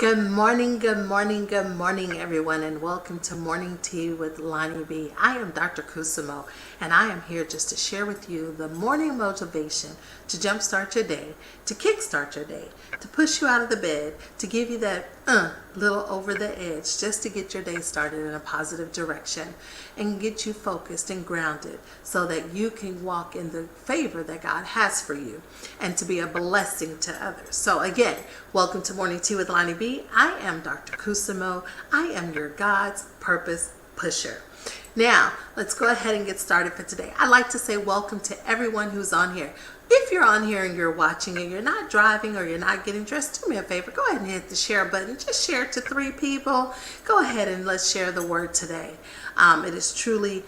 Good morning, everyone, and welcome to Morning Tea with LonnieB. I am Dr. Kusamo, and I am here just to share with you the morning motivation to jumpstart your day, to kickstart your day, to push you out of the bed, to give you that little over the edge, just to get your day started in a positive direction and get you focused and grounded so that you can walk in the favor that God has for you and to be a blessing to others. So again, welcome to Morning Tea with LonnieB. I am Dr. Kusamo. I am your God's purpose pusher. Now, let's go ahead and get started for today. I'd like to say welcome to everyone who's on here. If you're on here and you're watching and you're not driving or you're not getting dressed, do me a favor. Go ahead and hit the share button. Just share it to 3 people. Go ahead and let's share the word today. It is truly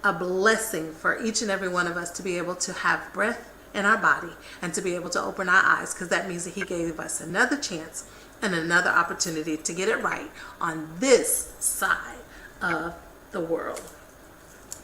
a blessing for each and every one of us to be able to have breath in our body and to be able to open our eyes, because that means that He gave us another chance and another opportunity to get it right on this side of the world.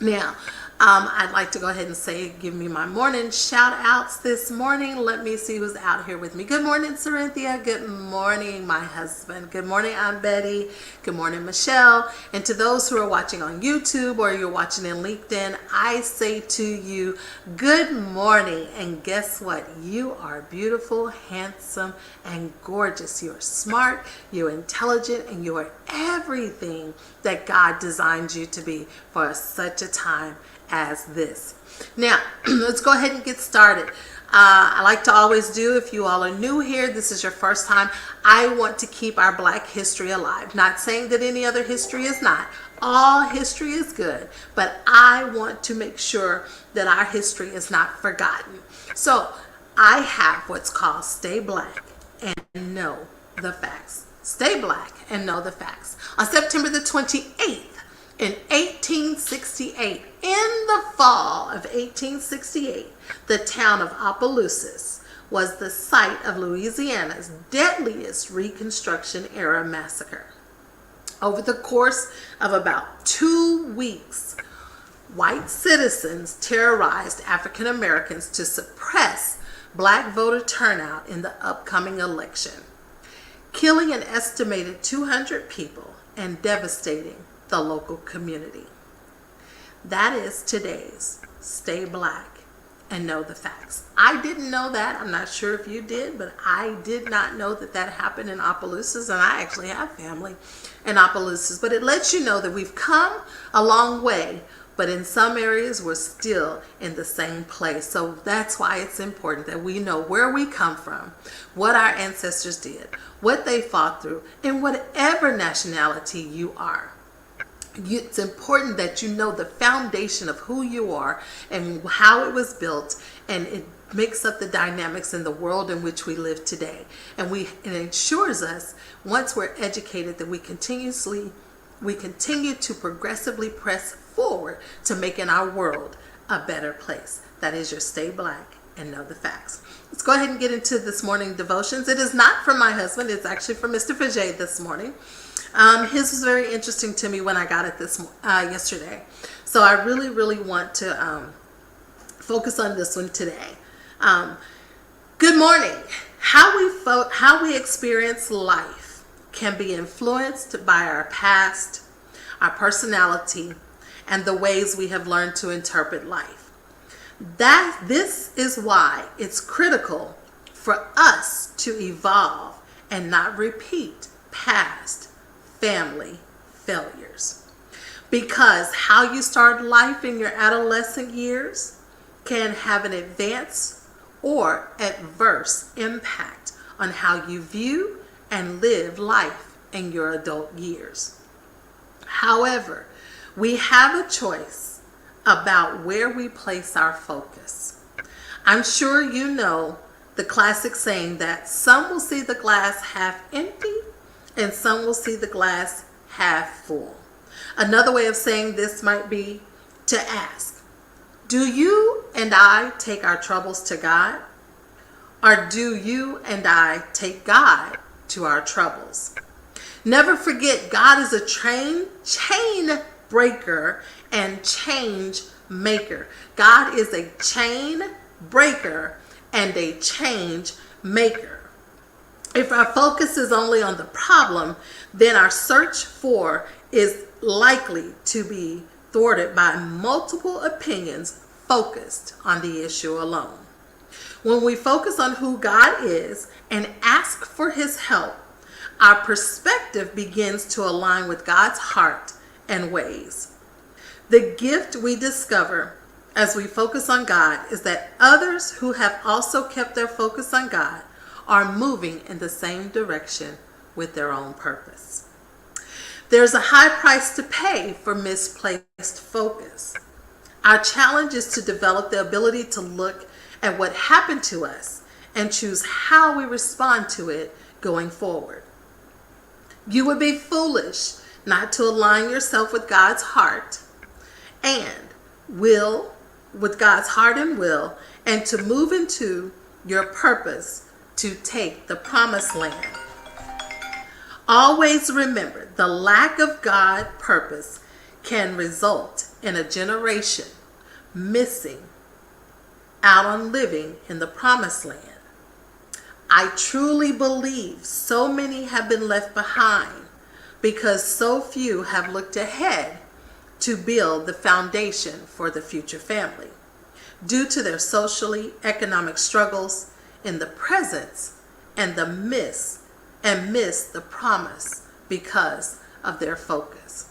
Now, I'd like to go ahead and say, give me my morning shout outs this morning. Let me see who's out here with me. Good morning, Cynthia. Good morning, my husband. Good morning, Aunt Betty. Good morning, Michelle. And to those who are watching on YouTube or you're watching in LinkedIn, I say to you, good morning. And guess what? You are beautiful, handsome, and gorgeous. You're smart, you're intelligent, and you are everything that God designed you to be for such a time as this. Now, let's go ahead and get started. I like to always do, if you all are new here, this is your first time, I want to keep our Black history alive. Not saying that any other history is not. All history is good, but I want to make sure that our history is not forgotten. So I have what's called Stay Black and Know the Facts. Stay Black and Know the Facts. On September the 28th, in 1868, in the fall of 1868, the town of Opelousas was the site of Louisiana's deadliest Reconstruction era massacre. Over the course of about 2 weeks, white citizens terrorized African Americans to suppress Black voter turnout in the upcoming election, killing an estimated 200 people and devastating the local community. That is today's Stay Black and Know the Facts. I didn't know that. I'm not sure if you did, but I did not know that that happened in Opelousas, and I actually have family in Opelousas. But it lets you know that we've come a long way, but in some areas we're still in the same place. So that's why it's important that we know where we come from, what our ancestors did, what they fought through, and whatever nationality you are. It's important that you know the foundation of who you are and how it was built, and it makes up the dynamics in the world in which we live today. And it ensures us, once we're educated, that we continue to progressively press forward to making our world a better place. That is your Stay Black and Know the Facts. Let's go ahead and get into this morning devotions. It is not from my husband. It's actually from Mr. Fajay this morning. His was very interesting to me when I got it yesterday. So I really want to focus on this one today. Good morning. How we experience life can be influenced by our past, our personality, and the ways we have learned to interpret life. This is why it's critical for us to evolve and not repeat past family failures. Because how you start life in your adolescent years can have an adverse or adverse impact on how you view and live life in your adult years. However, we have a choice about where we place our focus. I'm sure you know the classic saying that some will see the glass half empty and some will see the glass half full. Another way of saying this might be to ask, do you and I take our troubles to God? Or do you and I take God to our troubles? Never forget, God is a chain breaker and change maker. God is a chain breaker and a change maker. If our focus is only on the problem, then our search for is likely to be thwarted by multiple opinions focused on the issue alone. When we focus on who God is and ask for his help, our perspective begins to align with God's heart and ways. The gift we discover as we focus on God is that others who have also kept their focus on God are moving in the same direction with their own purpose. There's a high price to pay for misplaced focus. Our challenge is to develop the ability to look at what happened to us and choose how we respond to it going forward. You would be foolish not to align yourself with God's heart and will, with God's heart and will, and to move into your purpose to take the promised land. Always remember, the lack of God's purpose can result in a generation missing out on living in the promised land. I truly believe so many have been left behind because so few have looked ahead to build the foundation for the future family due to their socially economic struggles in the present and miss the promise because of their focus.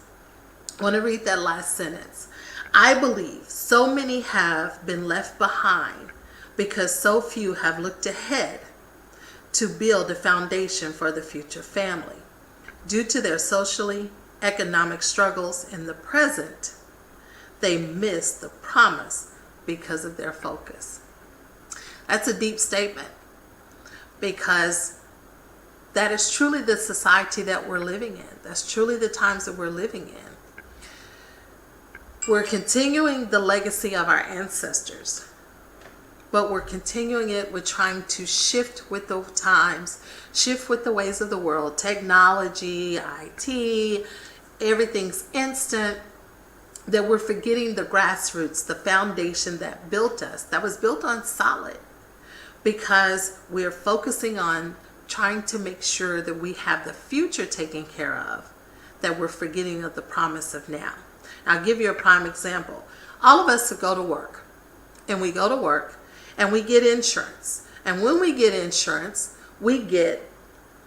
I want to read that last sentence. I believe so many have been left behind because so few have looked ahead to build a foundation for the future family. Due to their socially economic struggles in the present, they miss the promise because of their focus. That's a deep statement, because that is truly the society that we're living in. That's truly the times that we're living in. We're continuing the legacy of our ancestors, but we're continuing it with trying to shift with the times, shift with the ways of the world, technology, IT, everything's instant, that we're forgetting the grassroots, the foundation that built us, that was built on solid, because we're focusing on trying to make sure that we have the future taken care of, that we're forgetting of the promise of now. I'll give you a prime example. All of us go to work, and we go to work, and we get insurance. And when we get insurance, we get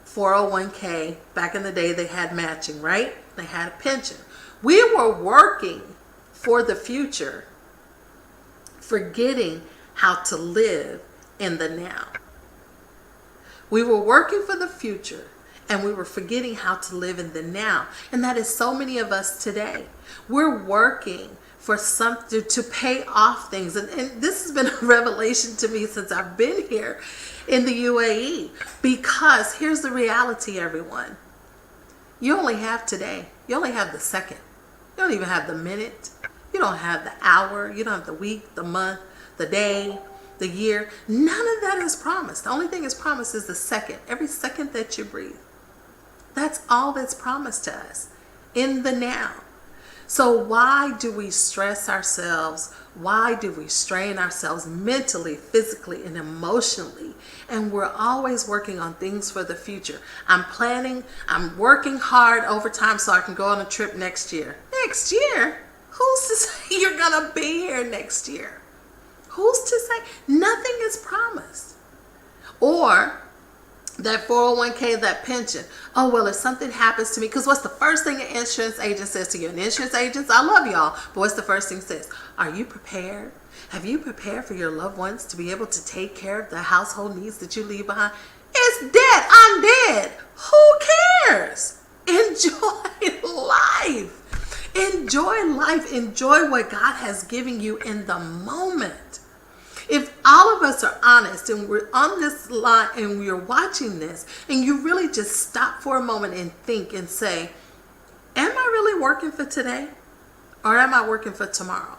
401k. Back in the day, they had matching, right? They had a pension. We were working for the future, forgetting how to live in the now. We were working for the future, and we were forgetting how to live in the now. And that is so many of us today. We're working for something to pay off things. And this has been a revelation to me since I've been here in the UAE. Because here's the reality, everyone. You only have today. You only have the second. You don't even have the minute. You don't have the hour. You don't have the week, the month, the day, the year. None of that is promised. The only thing is promised is the second. Every second that you breathe. That's all that's promised to us in the now. So why do we stress ourselves? Why do we strain ourselves mentally, physically, and emotionally? And we're always working on things for the future. I'm working hard overtime so I can go on a trip next year. Next year? Who's to say you're going to be here next year? Who's to say? Nothing is promised. Or that 401k, that pension. Oh, well, if something happens to me, because what's the first thing an insurance agent says to you? And insurance agents, I love y'all, but what's the first thing it says? Are you prepared? Have you prepared for your loved ones to be able to take care of the household needs that you leave behind? It's dead. I'm dead. Who cares? Enjoy life. Enjoy life. Enjoy what God has given you in the moment. If all of us are honest and we're on this line and we're watching this and you really just stop for a moment and think and say, am I really working for today or am I working for tomorrow?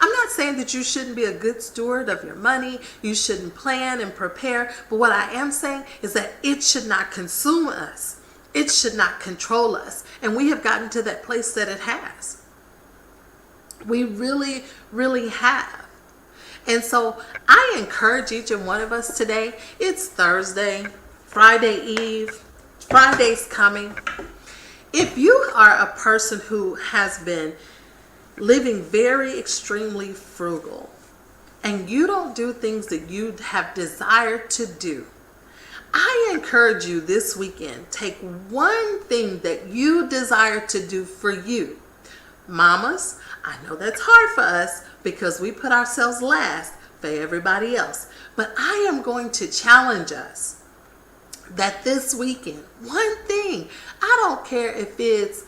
I'm not saying that you shouldn't be a good steward of your money. You shouldn't plan and prepare. But what I am saying is that it should not consume us. It should not control us. And we have gotten to that place that it has. We really, really have. And so I encourage each and one of us today. It's Thursday, Friday Eve. Friday's coming. If you are a person who has been living very extremely frugal and you don't do things that you have desired to do, I encourage you this weekend, take one thing that you desire to do for you. Mamas, I know that's hard for us because we put ourselves last for everybody else. But I am going to challenge us that this weekend, one thing, I don't care if it's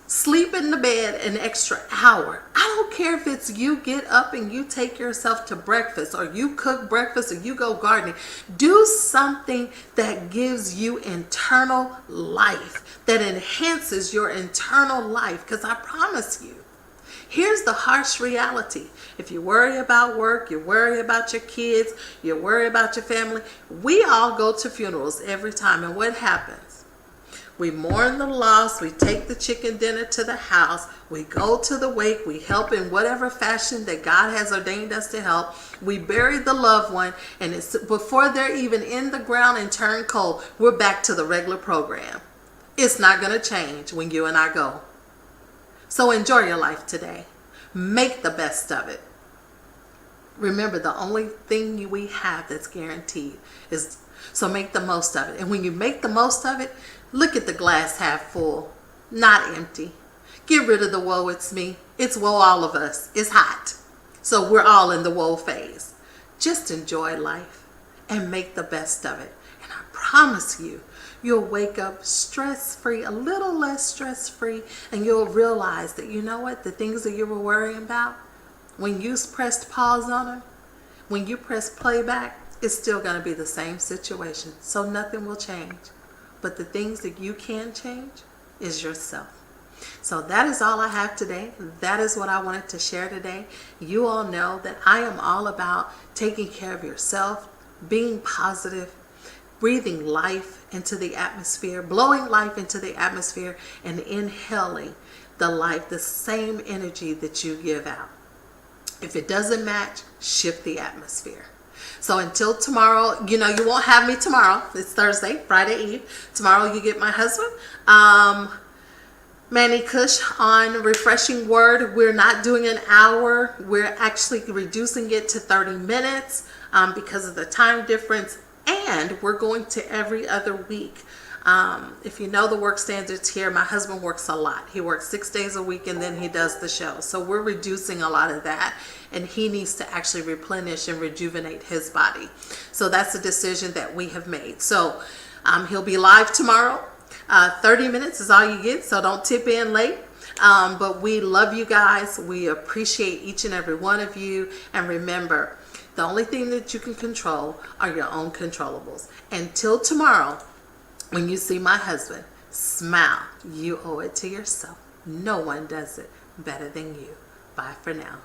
sleep in the bed an extra hour. I don't care if it's you get up and you take yourself to breakfast, or you cook breakfast, or you go gardening. Do something that gives you internal life, that enhances your internal life. Because I promise you, here's the harsh reality. If you worry about work, you worry about your kids, you worry about your family, we all go to funerals every time. And what happens? We mourn the loss, we take the chicken dinner to the house, we go to the wake, we help in whatever fashion that God has ordained us to help, we bury the loved one, and it's before they're even in the ground and turn cold, we're back to the regular program. It's not going to change when you and I go. So enjoy your life today. Make the best of it. Remember, the only thing we have that's guaranteed is, so make the most of it. And when you make the most of it, look at the glass half full, not empty. Get rid of the woe it's me. It's woe all of us. It's hot. So we're all in the woe phase. Just enjoy life and make the best of it. And I promise you, you'll wake up stress-free, a little less stress-free, and you'll realize that, you know what, the things that you were worrying about, when you pressed pause on them, when you press playback, it's still going to be the same situation. So nothing will change. But the things that you can change is yourself. So that is all I have today. That is what I wanted to share today. You all know that I am all about taking care of yourself, being positive, breathing life into the atmosphere, blowing life into the atmosphere, and inhaling the life, the same energy that you give out. If it doesn't match, shift the atmosphere. So until tomorrow, you know, you won't have me tomorrow. It's Thursday, Friday Eve. Tomorrow you get my husband, Manny Cush, on Refreshing Word. We're not doing an hour. We're actually reducing it to 30 minutes because of the time difference. And we're going to every other week. If you know the work standards here, my husband works a lot. He works 6 days a week, and then he does the show. So we're reducing a lot of that, and he needs to actually replenish and rejuvenate his body. So that's a decision that we have made. So he'll be live tomorrow. 30 minutes is all you get, so don't tip in late. But we love you guys. We appreciate each and every one of you. And remember, the only thing that you can control are your own controllables. Until tomorrow, when you see my husband, smile. You owe it to yourself. No one does it better than you. Bye for now.